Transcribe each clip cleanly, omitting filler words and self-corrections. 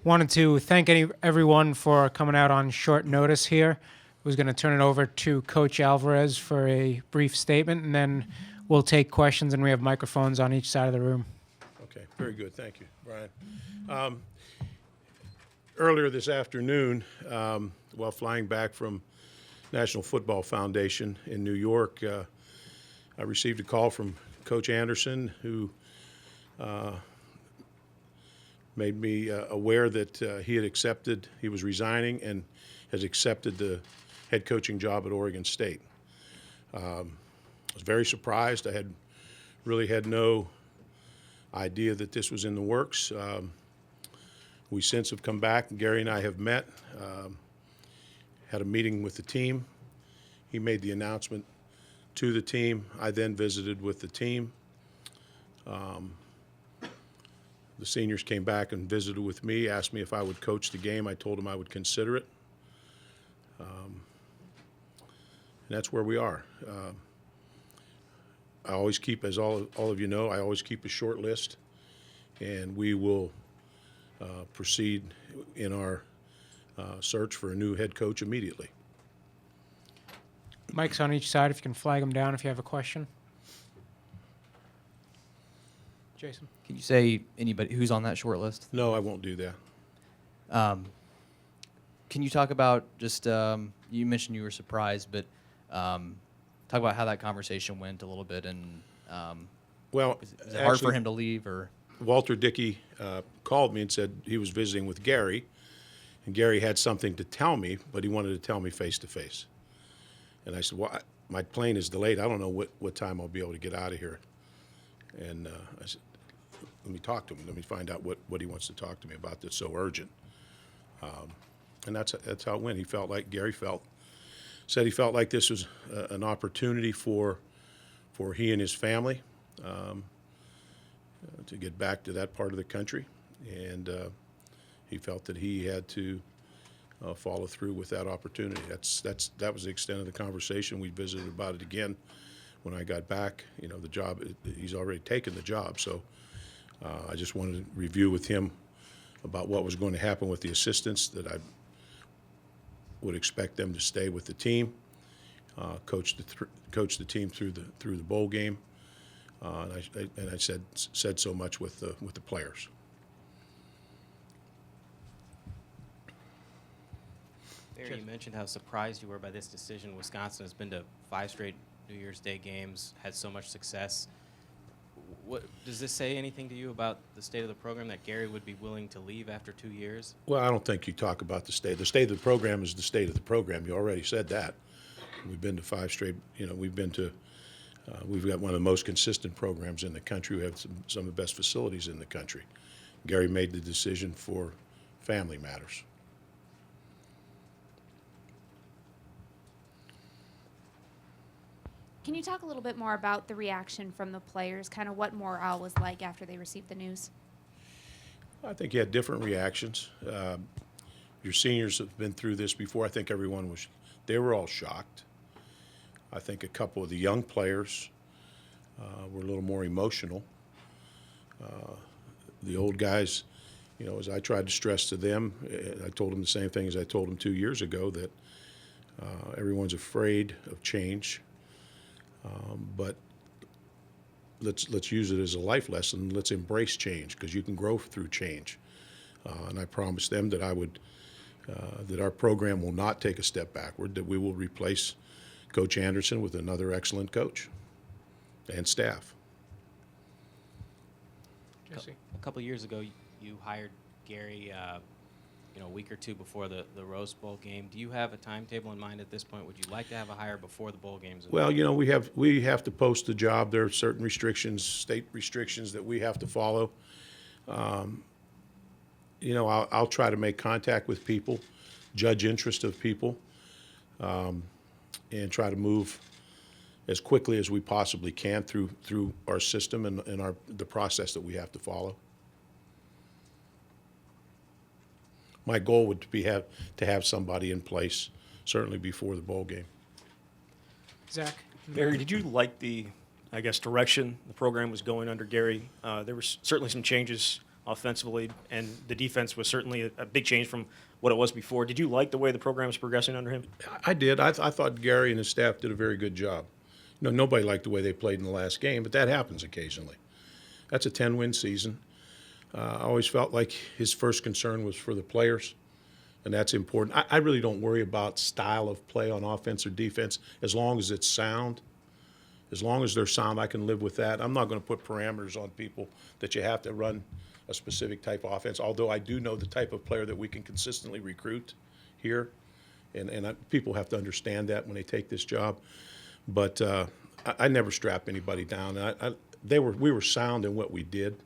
Wanted to thank everyone for coming out on short notice here. Was going to turn it over to Coach Alvarez for a brief statement, and then we'll take questions, and we have microphones on each side of the room. Okay, very good. Thank you, Brian. Earlier this afternoon, while flying back from National Football Foundation in New York, I received a call from Coach Andersen, who made me aware that he was resigning and has accepted the head coaching job at Oregon State. I was very surprised. I really had no idea that this was in the works. We since have come back, and Gary and I have met, had a meeting with the team. He made the announcement to the team. I then visited with the team. The seniors came back and visited with me, asked me if I would coach the game. I told them I would consider it. And that's where we are. I always keep, as all of you know, I always keep a short list, and we will proceed in our search for a new head coach immediately. Mike's on each side if you can flag them down if you have a question. Jason. Can you say anybody who's on that short list? No, I won't do that. Can you talk about just, you mentioned you were surprised, but talk about how that conversation went a little bit, and Well, is it hard for him to leave, or? Walter Dickey called me and said he was visiting with Gary, and Gary had something to tell me, but he wanted to tell me face-to-face. And I said, well, my plane is delayed. I don't know what time I'll be able to get out of here. And I said, let me talk to him. Let me find out what he wants to talk to me about that's so urgent. And that's how it went. Gary said he felt like this was an opportunity for he and his family to get back to that part of the country. And he felt that he had to follow through with that opportunity. That was the extent of the conversation. We visited about it again when I got back. You know, the job, he's already taken the job, so I just wanted to review with him about what was going to happen with the assistants, that I would expect them to stay with the team, coach the team through the bowl game, and I said so much with the players. Barry, you mentioned how surprised you were by this decision. Wisconsin has been to 5 straight New Year's Day games, had so much success. What does this say anything to you about the state of the program, that Gary would be willing to leave after 2 years? Well, I don't think you talk about the state. The state of the program is the state of the program. You already said that. We've been to 5 straight. You know, we've got one of the most consistent programs in the country. We have some of the best facilities in the country. Gary made the decision for family matters. Can you talk a little bit more about the reaction from the players, kind of what morale was like after they received the news? I think you had different reactions. Your seniors have been through this before. I think they were all shocked. I think a couple of the young players were a little more emotional. The old guys, you know, as I tried to stress to them, I told them the same thing as I told them 2 years ago, that everyone's afraid of change. But let's use it as a life lesson. Let's embrace change, because you can grow through change. And I promised them that that our program will not take a step backward, that we will replace Coach Andersen with another excellent coach and staff. Jesse. A couple of years ago, you hired Gary a week or two before the Rose Bowl game. Do you have a timetable in mind at this point? Would you like to have a hire before the bowl games? Well, you know, we have to post the job. There are certain restrictions, state restrictions, that we have to follow. You know, I'll try to make contact with people, judge interest of people, and try to move as quickly as we possibly can through our system and the process that we have to follow. My goal would be to have somebody in place certainly before the bowl game. Zach. Barry, did you like the, direction the program was going under Gary? There was certainly some changes offensively, and the defense was certainly a big change from what it was before. Did you like the way the program was progressing under him? I did. I thought Gary and his staff did a very good job. Nobody liked the way they played in the last game, but that happens occasionally. That's a 10-win season. I always felt like his first concern was for the players, and that's important. I really don't worry about style of play on offense or defense as long as it's sound. As long as they're sound, I can live with that. I'm not going to put parameters on people that you have to run a specific type of offense, although I do know the type of player that we can consistently recruit here, and people have to understand that when they take this job. But I never strap anybody down. We were sound in what we did.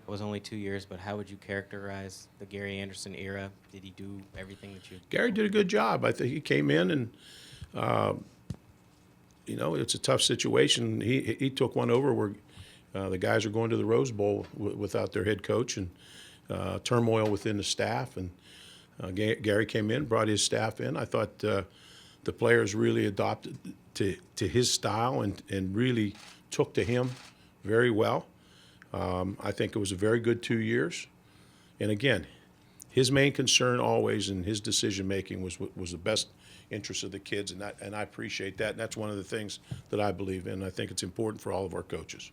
It was only 2 years, but how would you characterize the Gary Andersen era? Did he do everything that you? Gary did a good job. I think he came in and, it's a tough situation. He took one over where the guys are going to the Rose Bowl without their head coach, and turmoil within the staff. And Gary came in, brought his staff in. I thought the players really adopted to his style and really took to him very well. I think it was a very good 2 years. And again, his main concern always in his decision-making was the best interest of the kids, and I appreciate that. And that's one of the things that I believe in. I think it's important for all of our coaches.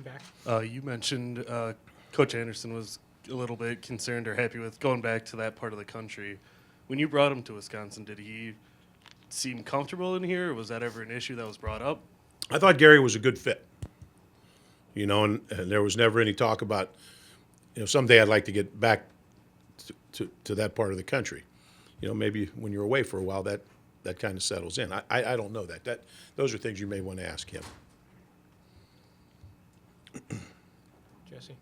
Back. You mentioned Coach Anderson was a little bit concerned or happy with going back to that part of the country. When you brought him to Wisconsin, did he seem comfortable in here, or was that ever an issue that was brought up? I thought Gary was a good fit. And there was never any talk about, someday I'd like to get back to that part of the country. Maybe when you're away for a while, that kind of settles in. I don't know that. Those are things you may want to ask him. Jesse.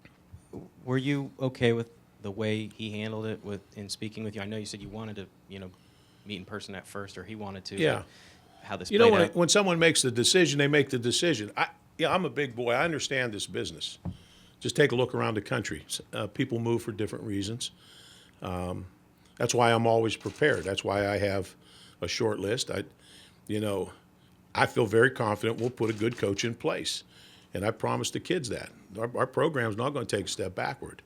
Were you okay with the way he handled it in speaking with you? I know you said you wanted to, meet in person at first, or he wanted to. Yeah. How this played out. When someone makes the decision, they make the decision. I'm a big boy. I understand this business. Just take a look around the country. People move for different reasons. That's why I'm always prepared. That's why I have a short list. I feel very confident we'll put a good coach in place. And I promised the kids that. Our program's not going to take a step backward.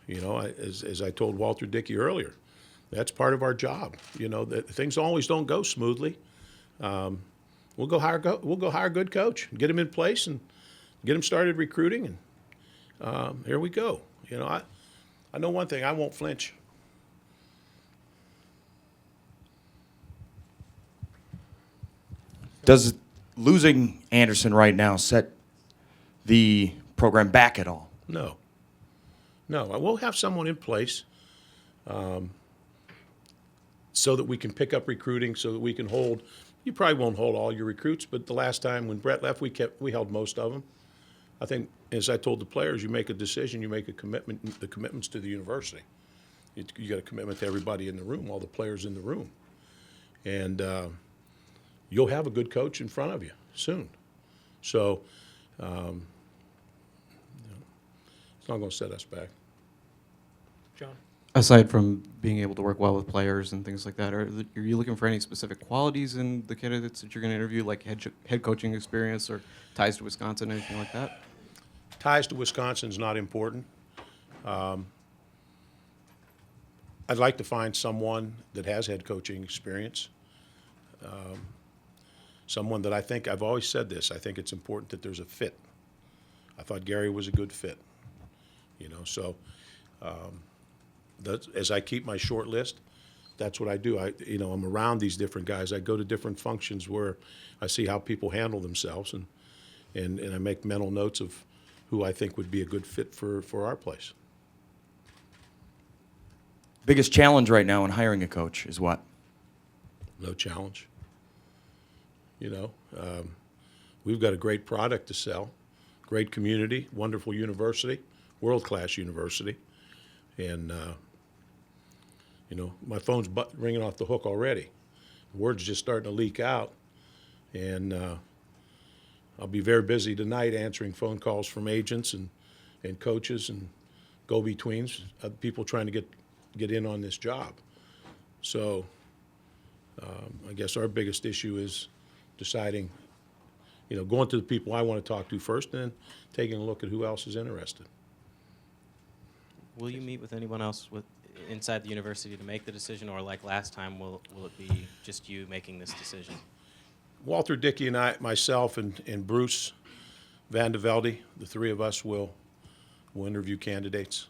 As I told Walter Dickey earlier, that's part of our job. Things always don't go smoothly. We'll go hire a good coach, get him in place, and get him started recruiting. And here we go. I know one thing: I won't flinch. Does losing Andersen right now set the program back at all? No. We'll have someone in place so that we can pick up recruiting, so that we can hold. You probably won't hold all your recruits, but the last time when Brett left, we held most of them. I think, as I told the players, you make a decision, you make a commitment. The commitment's to the university. You got a commitment to everybody in the room, all the players in the room, and you'll have a good coach in front of you soon. So it's not going to set us back. John. Aside from being able to work well with players and things like that, are you looking for any specific qualities in the candidates that you're going to interview, like head coaching experience or ties to Wisconsin, anything like that? Ties to Wisconsin is not important. I'd like to find someone that has head coaching experience. Someone that I've always said this, I think it's important that there's a fit. I thought Gary was a good fit. So as I keep my short list, that's what I do. I'm around these different guys. I go to different functions where I see how people handle themselves, and I make mental notes of who I think would be a good fit for our place. Biggest challenge right now in hiring a coach is what? No challenge. We've got a great product to sell, great community, wonderful university, world-class university, and my phone's ringing off the hook already. The word's just starting to leak out, and I'll be very busy tonight answering phone calls from agents and coaches and go-betweens, people trying to get in on this job. So I guess our biggest issue is deciding going to the people I want to talk to first, and then taking a look at who else is interested. Will you meet with anyone else inside the university to make the decision, or like last time, will it be just you making this decision? Walter Dickey and myself and Bruce Van de Velde, the three of us will interview candidates.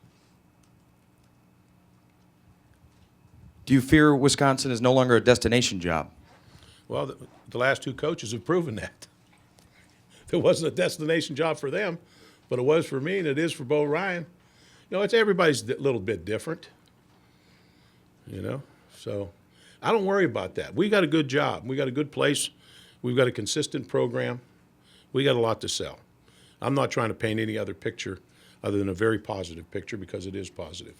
Do you fear Wisconsin is no longer a destination job? Well, the last two coaches have proven that. It wasn't a destination job for them, but it was for me, and it is for Bo Ryan. It's everybody's a little bit different, So I don't worry about that. We got a good job. We got a good place. We've got a consistent program. We got a lot to sell. I'm not trying to paint any other picture other than a very positive picture, because it is positive.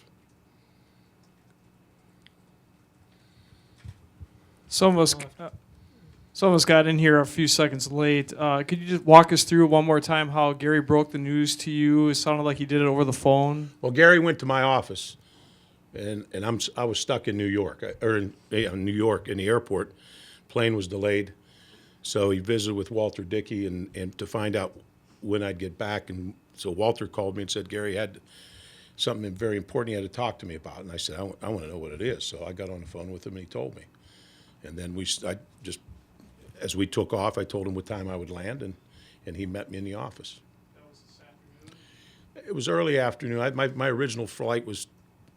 Some of us got in here a few seconds late. Could you just walk us through one more time how Gary broke the news to you? It sounded like he did it over the phone. Well, Gary went to my office, and I was stuck in New York, in New York in the airport. Plane was delayed, so he visited with Walter Dickey and to find out when I'd get back. And so Walter called me and said Gary had something very important he had to talk to me about. And I said, I want to know what it is. So I got on the phone with him, and he told me. And then as we took off, I told him what time I would land, and he met me in the office. That was this afternoon? It was early afternoon. My original flight was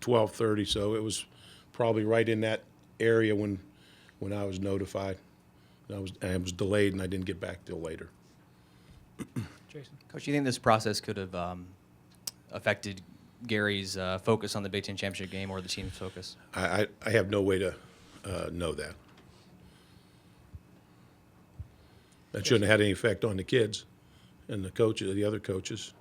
12:30, so it was probably right in that area when I was notified. I was delayed, and I didn't get back till later. Jason. Coach, do you think this process could have affected Gary's focus on the Big Ten championship game or the team's focus? I have no way to know that. That shouldn't have had any effect on the kids and the other coaches.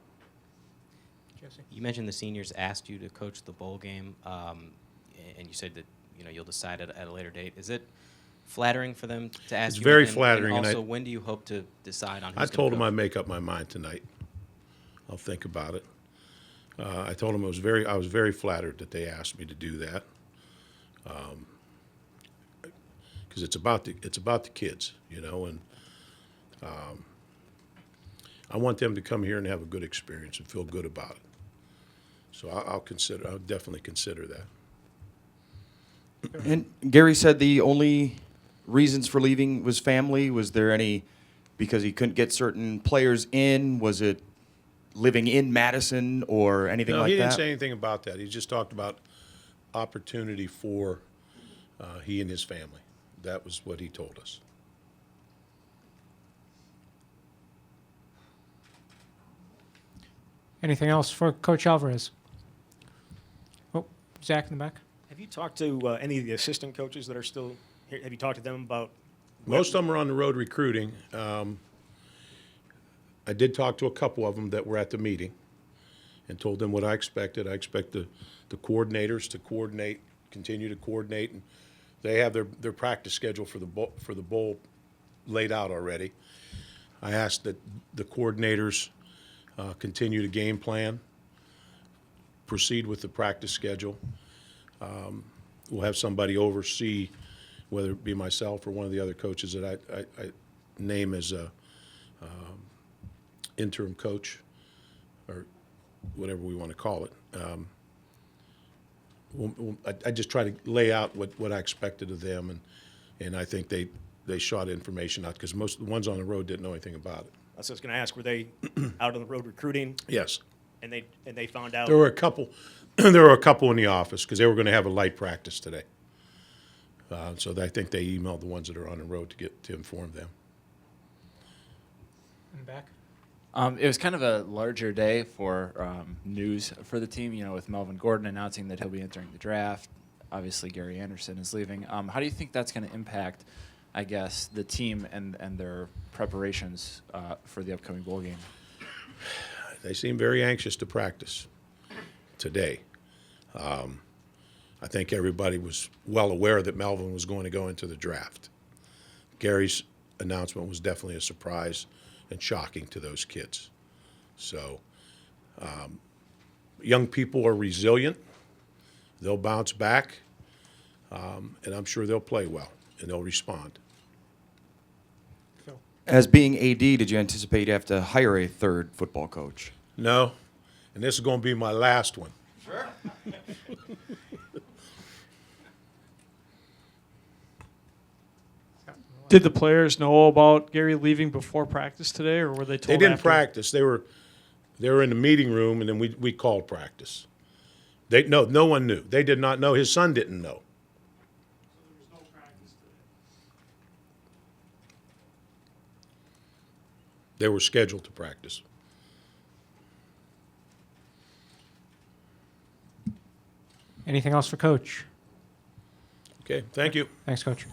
Jesse. You mentioned the seniors asked you to coach the bowl game, and you said that you'll decide at a later date. Is it flattering for them to ask It's you? very and flattering, and also, when do you hope to decide on? I told them I'd make up my mind tonight. I'll think about it. I told them I was very flattered that they asked me to do that, because it's about the kids, and I want them to come here and have a good experience and feel good about it. So I'll definitely consider that. And Gary said the only reasons for leaving was family. Was there any, because he couldn't get certain players in? Was it living in Madison or anything No, like he didn't that? say anything about that. He just talked about opportunity for he and his family. That was what he told us. Anything else for Coach Alvarez? Oh, Zach in the back. Have you talked to any of the assistant coaches that are still here? Have you talked to them about? Most of them are on the road recruiting. I did talk to a couple of them that were at the meeting and told them what I expected. I expect the coordinators to continue to coordinate, and they have their practice schedule for the bowl laid out already. I asked that the coordinators continue to game plan, proceed with the practice schedule. We'll have somebody oversee, whether it be myself or one of the other coaches that I name as a interim coach, or whatever we want to call it. I just try to lay out what I expected of them, and I think they shot information out, because most of the ones on the road didn't know anything about it. I was going to ask, were they out on the road recruiting, Yes. and they found out? There were a couple. There were a couple in the office because they were going to have a light practice today. So I think they emailed the ones that are on the road to inform them. In the back. It was kind of a larger day for news for the team, with Melvin Gordon announcing that he'll be entering the draft. Obviously, Gary Andersen is leaving. How do you think that's going to impact, I guess, the team and their preparations for the upcoming bowl game? They seem very anxious to practice today. I think everybody was well aware that Melvin was going to go into the draft. Gary's announcement was definitely a surprise and shocking to those kids. So young people are resilient. They'll bounce back, and I'm sure they'll play well, and they'll respond. Phil. As being AD, did you anticipate you have to hire a third football coach? No, and this is going to be my last one. Did the players know about Gary leaving before practice today, or were they told? They didn't after? practice. They were in the meeting room, and then we called practice. No one knew. They did not know. His son didn't know. They were scheduled to practice. Anything else for Coach? Okay, thank you. Thanks, Coach.